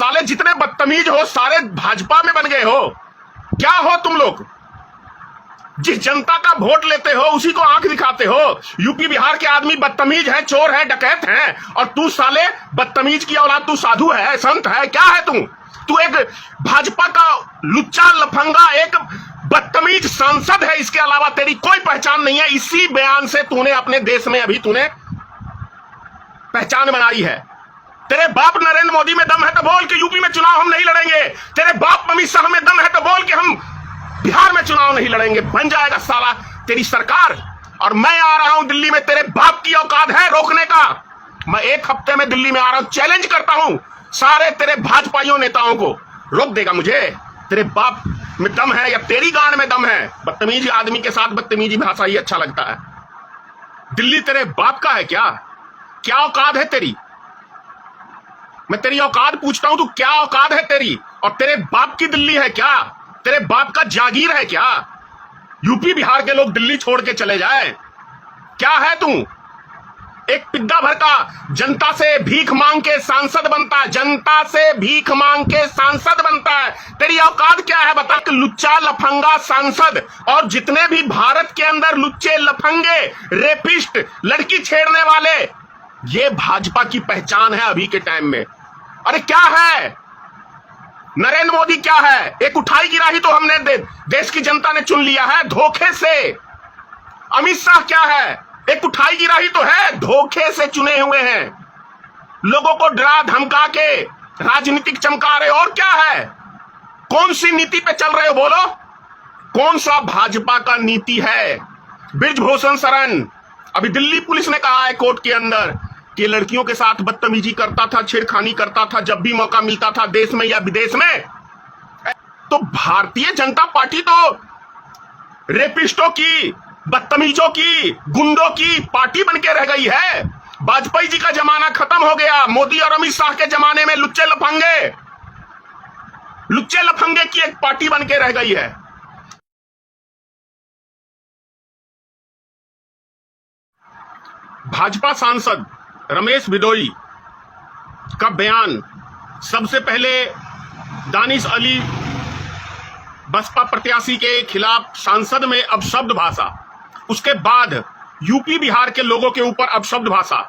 साले जितने बदतमीज हो सारे भाजपा में बन गए हो। क्या हो तुम लोग? जिस जनता का वोट लेते हो उसी को आंख दिखाते हो। यूपी बिहार के आदमी बदतमीज हैं, चोर हैं, डकैत हैं, और तू साले बदतमीज की औलाद, तू साधु है, संत है, क्या है तू? तू एक भाजपा का लुच्चा लफंगा, एक बदतमीज सांसद है, इसके अलावा तेरी कोई पहचान नहीं है। इसी बयान से तूने अपने देश में अभी तूने पहचान बनाई है। तेरे बाप नरेंद्र मोदी में दम है तो बोल के यूपी में चुनाव हम नहीं लड़ेंगे। तेरे बाप अमित शाह में दम है तो बोल के हम बिहार में चुनाव नहीं लड़ेंगे। बन जाएगा साला तेरी सरकार, और मैं आ रहा हूं दिल्ली में। तेरे बाप की औकात है रोकने का? मैं 1 हफ्ते में दिल्ली में आ रहा हूं, चैलेंज करता हूं सारे तेरे भाजपाइयों नेताओं को। रोक देगा मुझे? तेरे बाप में दम है या तेरी गांड में दम है? बदतमीजी आदमी के साथ बदतमीजी भाषा ही अच्छा लगता है। दिल्ली तेरे बाप का है क्या? क्या औकात है तेरी? मैं तेरी औकात पूछता हूं, तू क्या औकात है तेरी? और तेरे बाप की दिल्ली है क्या? तेरे बाप का जागीर है क्या? यूपी बिहार के लोग दिल्ली छोड़ के चले जाए? क्या है तू? एक पिद्दा भर का जनता से भीख मांग के सांसद बनता है, जनता से भीख मांग के सांसद बनता है। तेरी औकात क्या है बता? कि लुच्चा लफंगा सांसद, और जितने भी भारत के अंदर लुच्चे लफंगे, रेपिस्ट, लड़की छेड़ने वाले, ये भाजपा की पहचान है अभी के टाइम में। अरे क्या है? नरेंद्र मोदी क्या है? एक उठाई गिराही तो हमने देश की जनता ने चुन लिया है धोखे से। अमित शाह क्या है? एक उठाई गिराही तो है, धोखे से चुने हुए हैं। लोगों को डरा धमका के राजनीतिक चमका रहे। और क्या है? कौन सी नीति पे चल रहे हो बोलो? कौन सा भाजपा का नीति है? बृजभूषण शरण, अभी दिल्ली पुलिस ने कहा है कोर्ट के अंदर कि लड़कियों के साथ बदतमीजी करता था, छेड़खानी करता था जब भी मौका मिलता था, देश में या विदेश में। तो भारतीय जनता पार्टी तो रेपिस्टों की, बदतमीजों की, गुंडों की पार्टी बन के रह गई है। वाजपेयी जी का जमाना खत्म हो गया। मोदी और अमित शाह के जमाने में लुच्चे लफंगे की एक पार्टी बन के रह गई है। भाजपा सांसद रमेश बिदोई का बयान, सबसे पहले दानिश अली बसपा प्रत्याशी के खिलाफ सांसद में अपशब्द भाषा, उसके बाद यूपी बिहार के लोगों के ऊपर अपशब्द भाषा।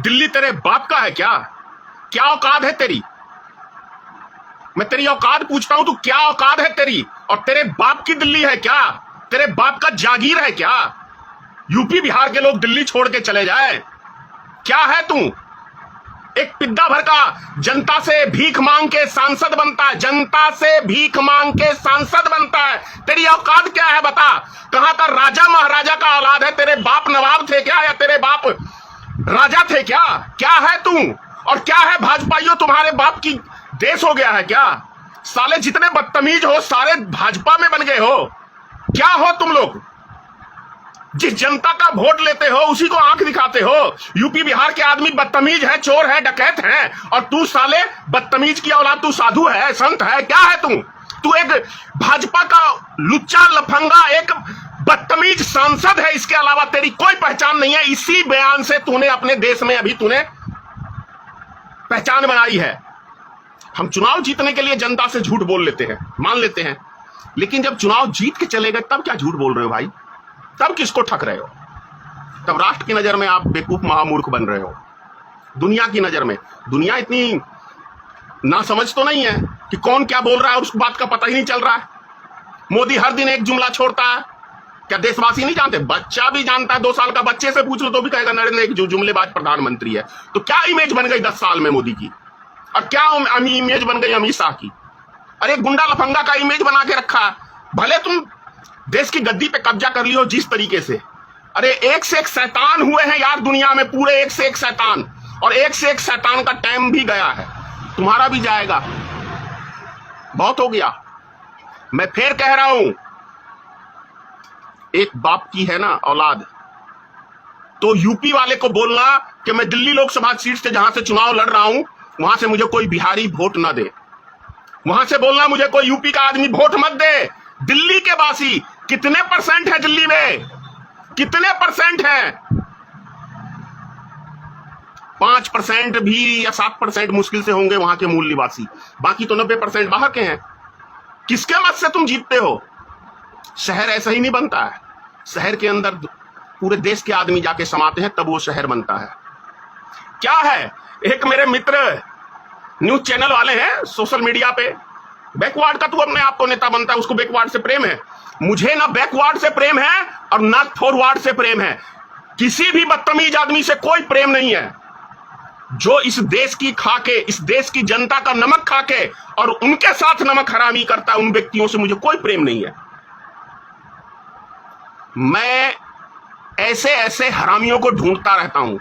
दिल्ली तेरे बाप का है क्या? क्या औकात है तेरी? मैं तेरी औकात पूछता हूं, तू क्या औकात है तेरी? और तेरे बाप की दिल्ली है क्या? तेरे बाप का जागीर है क्या? यूपी बिहार के लोग दिल्ली छोड़ के चले जाए? क्या है तू? एक पिद्दा भर का जनता से भीख मांग के सांसद बनता है, जनता से भीख मांग के सांसद बनता है। तेरी औकात क्या है बता? कहां का राजा महाराजा का औलाद है? तेरे बाप नवाब थे क्या, या तेरे बाप राजा थे क्या? क्या है तू? और क्या है भाजपाइयों, तुम्हारे बाप की देश हो गया है क्या? साले जितने बदतमीज हो सारे भाजपा में बन गए हो। क्या हो तुम लोग? जिस जनता का वोट लेते हो उसी को आंख दिखाते हो। यूपी बिहार के आदमी बदतमीज है, चोर है, डकैत हैं, और तू साले बदतमीज की औलाद, तू साधु है, संत है, क्या है तू? तू एक भाजपा का लुच्चा लफंगा, एक बदतमीज सांसद है, इसके अलावा तेरी कोई पहचान नहीं है। इसी बयान से तूने अपने देश में अभी तूने पहचान बनाई है। हम चुनाव जीतने के लिए जनता से झूठ बोल लेते हैं, मान लेते हैं, लेकिन जब चुनाव जीत के चले गए तब क्या झूठ बोल रहे हो भाई? तब किसको ठग रहे हो? तब राष्ट्र की नजर में आप बेवकूफ महामूर्ख बन रहे हो। दुनिया की नजर में, दुनिया इतनी ना समझ तो नहीं है कि कौन क्या बोल रहा है, उस बात का पता ही नहीं चल रहा है। मोदी हर दिन एक जुमला छोड़ता है, क्या देशवासी नहीं जानते? बच्चा भी जानता है, 2 साल का बच्चे से पूछ लो तो भी कहेगा नरेंद्र एक जुमलेबाज प्रधानमंत्री है। तो क्या इमेज बन गई 10 साल में मोदी की, और क्या इमेज बन गई अमित शाह की? अरे गुंडा लफंगा का इमेज बना के रखा है। भले तुम देश की गद्दी पे कब्जा कर लियो जिस तरीके से, अरे एक से एक शैतान हुए हैं यार दुनिया में, पूरे एक से एक शैतान, और एक से एक शैतान का टाइम भी गया है, तुम्हारा भी जाएगा। बहुत हो गया। मैं फिर कह रहा हूं, एक बाप की है ना औलाद, तो यूपी वाले को बोलना कि मैं दिल्ली लोकसभा सीट से जहां से चुनाव लड़ रहा हूं वहां से मुझे कोई बिहारी वोट ना दे। वहां से बोलना मुझे कोई यूपी का आदमी वोट मत दे। दिल्ली के वासी कितने % है दिल्ली में? कितने % है? 5% भी या 7% मुश्किल से होंगे वहां के मूल निवासी, बाकी तो 90% बाहर के हैं। किसके मत से तुम जीतते हो? शहर ऐसा ही नहीं बनता है। शहर के अंदर पूरे देश के आदमी जाके समाते हैं, तब वो शहर बनता है। क्या है, एक मेरे मित्र न्यूज चैनल वाले हैं सोशल मीडिया पे, बैकवर्ड का तू अपने आप को नेता बनता है, उसको बैकवर्ड से प्रेम है। मुझे ना बैकवर्ड से प्रेम है और ना फॉरवर्ड से प्रेम है। किसी भी बदतमीज आदमी से कोई प्रेम नहीं है। जो इस देश की खाके, इस देश की जनता का नमक खाके और उनके साथ नमक हरामी करता है, उन व्यक्तियों से मुझे कोई प्रेम नहीं है। मैं ऐसे ऐसे हरामियों को ढूंढता रहता हूं।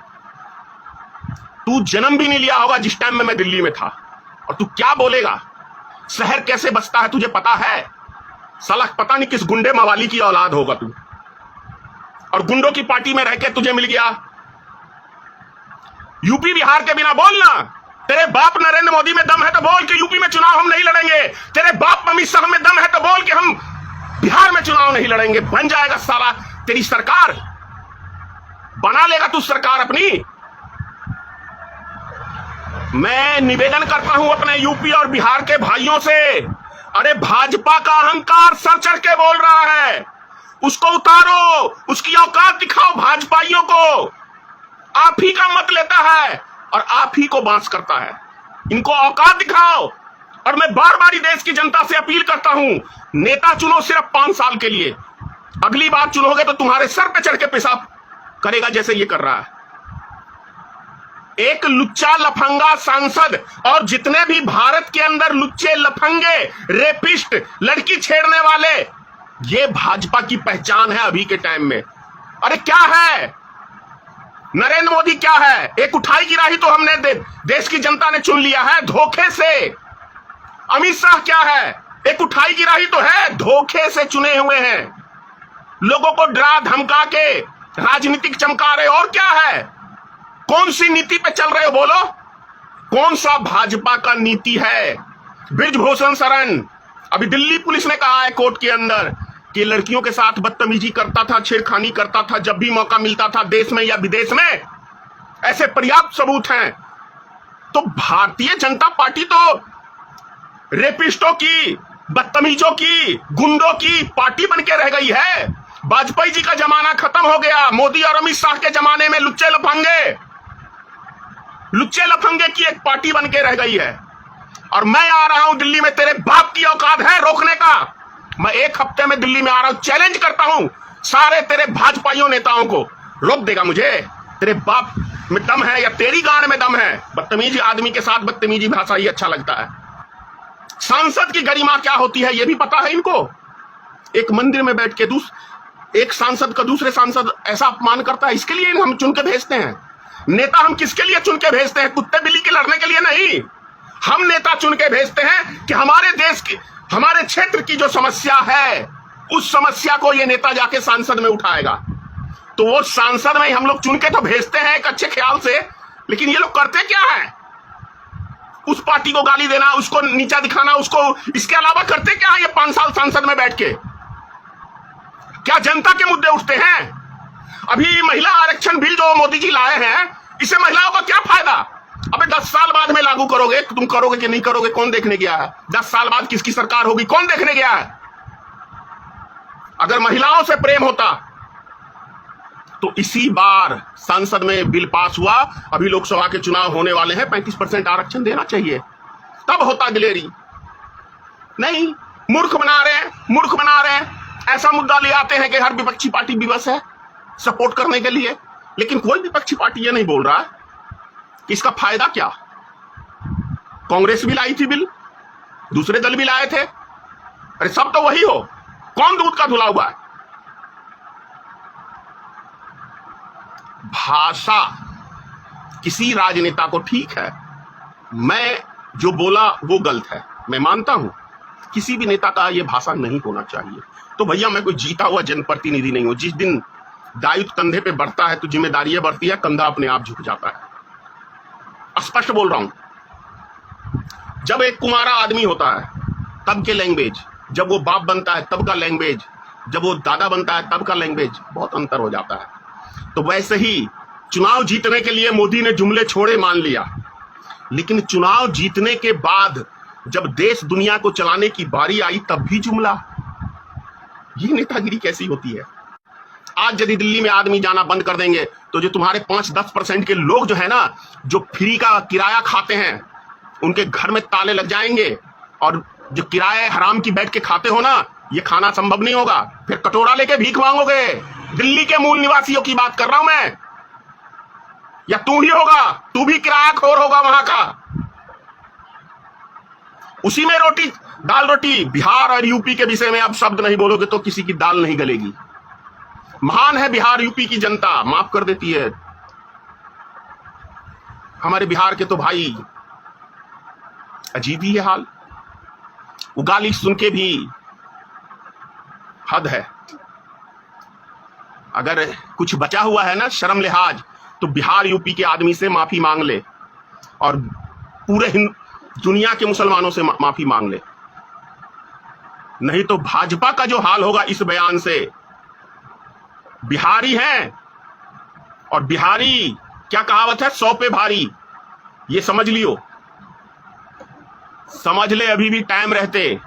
तू जन्म भी नहीं लिया होगा जिस टाइम में मैं दिल्ली में था, और तू क्या बोलेगा? शहर कैसे बसता है तुझे पता है? साला पता नहीं किस गुंडे मवाली की औलाद होगा तू, और गुंडों की पार्टी में रह के तुझे मिल गया। यूपी बिहार के बिना बोलना। तेरे बाप नरेंद्र मोदी में दम है तो बोल के यूपी में चुनाव हम नहीं लड़ेंगे। तेरे बाप अमित शाह में दम है तो बोल के हम बिहार में चुनाव नहीं लड़ेंगे। बन जाएगा साला तेरी सरकार, बना लेगा तू सरकार अपनी। मैं निवेदन करता हूं अपने यूपी और बिहार के भाइयों से, अरे भाजपा का अहंकार सर चढ़ के बोल रहा है, उसको उतारो, उसकी औकात दिखाओ। भाजपाइयों को आप ही का मत लेता है और आप ही को बांस करता है। इनको औकात दिखाओ। और मैं बार बार देश की जनता से अपील करता हूं, नेता चुनो सिर्फ 5 साल के लिए। अगली बार चुनोगे तो तुम्हारे सर पे चढ़ के पेशाब करेगा जैसे ये कर रहा है। एक लुच्चा लफंगा सांसद और जितने भी भारत के अंदर लुच्चे लफंगे रेपिस्ट लड़की छेड़ने वाले, ये भाजपा की पहचान है अभी के टाइम में। अरे क्या है नरेंद्र मोदी, क्या है? एक उठाई गिराही तो हमने देश की जनता ने चुन लिया है धोखे से। अमित शाह क्या है? एक उठाई गिराही तो है, धोखे से चुने हुए हैं। लोगों को डरा धमका के राजनीतिक चमका रहे। और क्या है? कौन सी नीति पे चल रहे हो बोलो? कौन सा भाजपा का नीति है? बृजभूषण शरण, अभी दिल्ली पुलिस ने कहा है कोर्ट के अंदर कि लड़कियों के साथ बदतमीजी करता था, छेड़खानी करता था जब भी मौका मिलता था, देश में या विदेश में। ऐसे पर्याप्त सबूत हैं। तो भारतीय जनता पार्टी तो रेपिस्टों की, बदतमीजों की, गुंडों की पार्टी बन के रह गई है। वाजपेयी जी का जमाना खत्म हो गया। मोदी और अमित शाह के जमाने में लुच्चे लफंगे की एक पार्टी बन के रह गई है। और मैं आ रहा हूं दिल्ली में, तेरे बाप की औकात है रोकने का? मैं 1 हफ्ते में दिल्ली में आ रहा हूं, चैलेंज करता हूं सारे तेरे भाजपाइयों नेताओं को। रोक देगा मुझे? तेरे बाप में दम है या तेरी गांड में दम है? बदतमीजी आदमी के साथ बदतमीजी भाषा ही अच्छा लगता है। सांसद की गरिमा क्या होती है ये भी पता है इनको। एक मंदिर में बैठ के एक सांसद का दूसरे सांसद ऐसा अपमान करता है, इसके लिए हम चुन के भेजते हैं। नेता हम किसके लिए चुन के भेजते हैं? कुत्ते बिल्ली के लड़ने के लिए नहीं। हम नेता चुन के भेजते हैं कि हमारे देश की, हमारे क्षेत्र की जो समस्या है, उस समस्या को ये नेता जाके सांसद में उठाएगा। तो वो सांसद में हम लोग चुन के तो भेजते हैं एक अच्छे ख्याल से, लेकिन ये लोग करते क्या है? उस पार्टी को गाली देना, उसको नीचा दिखाना, उसको, इसके अलावा करते क्या है ये 5 साल सांसद में बैठ के? क्या जनता के मुद्दे उठते हैं? अभी महिला आरक्षण बिल जो मोदी जी लाए हैं, इससे महिलाओं का क्या फायदा? अबे 10 साल बाद में लागू करोगे, तुम करोगे कि नहीं करोगे कौन देखने गया है? 10 साल बाद किसकी सरकार होगी कौन देखने गया है? अगर महिलाओं से प्रेम होता तो इसी बार संसद में बिल पास हुआ। अभी लोकसभा के चुनाव होने वाले हैं, 35% आरक्षण देना चाहिए, तब होता दिलेरी। नहीं, मूर्ख बना रहे हैं। ऐसा मुद्दा ले आते हैं कि हर विपक्षी पार्टी विवश है सपोर्ट करने के लिए, लेकिन कोई विपक्षी पार्टी ये नहीं बोल रहा है कि इसका फायदा क्या। कांग्रेस भी लाई थी बिल, दूसरे दल भी लाए थे। अरे सब तो वही हो, कौन दूध का धुला हुआ है? भाषा किसी राजनेता को ठीक है, मैं जो बोला वो गलत है, मैं मानता हूं। किसी भी नेता का ये भाषा नहीं होना चाहिए। तो भैया मैं कोई जीता हुआ जनप्रतिनिधि नहीं हूं। जिस दिन दायित्व कंधे पे बढ़ता है तो जिम्मेदारियां बढ़ती है, कंधा अपने आप झुक जाता है। स्पष्ट बोल रहा हूं। जब एक कुंवारा आदमी होता है तब के लैंग्वेज, जब वो बाप बनता है तब का लैंग्वेज, जब वो दादा बनता है तब का लैंग्वेज, बहुत अंतर हो जाता है। तो वैसे ही चुनाव जीतने के लिए मोदी ने जुमले छोड़े, मान लिया, लेकिन चुनाव जीतने के बाद जब देश दुनिया को चलाने की बारी आई तब भी जुमला। ये नेतागिरी कैसी होती है? आज यदि दिल्ली में आदमी जाना बंद कर देंगे तो जो तुम्हारे 5-10% के लोग जो है ना, जो फ्री का किराया खाते हैं, उनके घर में ताले लग जाएंगे, और जो किराया हराम की बैठ के खाते हो ना, ये खाना संभव नहीं होगा। फिर कटोरा लेके भीख मांगोगे। दिल्ली के मूल निवासियों की बात कर रहा हूं मैं, या तू ही होगा, तू भी किराया खोर होगा वहां का। उसी में रोटी, दाल रोटी। बिहार और यूपी के विषय में अब शब्द नहीं बोलोगे तो किसी की दाल नहीं गलेगी। महान है बिहार यूपी की जनता, माफ कर देती है। हमारे बिहार के तो भाई अजीब ही है हाल। उगाली सुन के भी हद है। अगर कुछ बचा हुआ है ना शर्म लिहाज, तो बिहार यूपी के आदमी से माफी मांग ले, और पूरे दुनिया के मुसलमानों से माफी मांग ले। नहीं तो भाजपा का जो हाल होगा इस बयान से। बिहारी हैं, और बिहारी क्या कहावत है, 100 पे भारी। ये समझ लियो, समझ ले, अभी भी टाइम रहते।